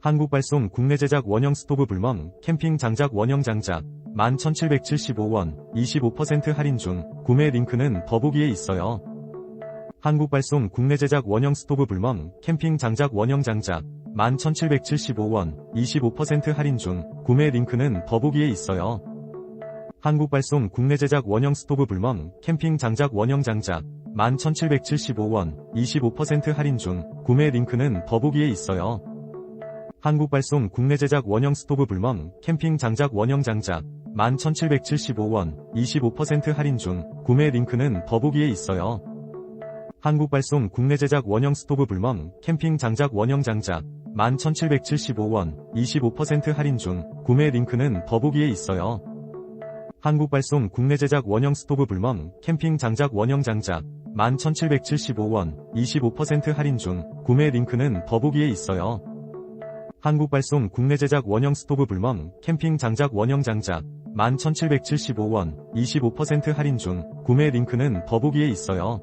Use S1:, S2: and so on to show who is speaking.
S1: 한국 발송 국내 제작 원형 스토브 불멍 캠핑 장작 원형 장작 11,775원 25% 할인 중. 구매 링크는 더보기에 있어요. 한국 발송 국내 제작 원형 스토브 불멍 캠핑 장작 원형 장작 11,775원 25% 할인 중. 구매 링크는 더보기에 있어요. 한국 발송 국내 제작 원형 스토브 불멍 캠핑 장작 원형 장작 11,775원 25% 할인 중. 구매 링크는 더보기에 있어요. 한국 발송 국내 제작 원형 스토브 불멍 캠핑 장작 원형 장작 11,775원 25% 할인 중. 구매 링크는 더보기에 있어요. 한국 발송 국내 제작 원형 스토브 불멍 캠핑 장작 원형 장작 11,775원 25% 할인 중. 구매 링크는 더보기에 있어요. 한국 발송 국내 제작 원형 스토브 불멍 캠핑 장작 원형 장작 11,775원 25% 할인 중. 구매 링크는 더보기에 있어요. 한국 발송 국내 제작 원형 스토브 불멍 캠핑 장작 원형 장작 11,775원 25% 할인 중. 구매 링크는 더보기에 있어요.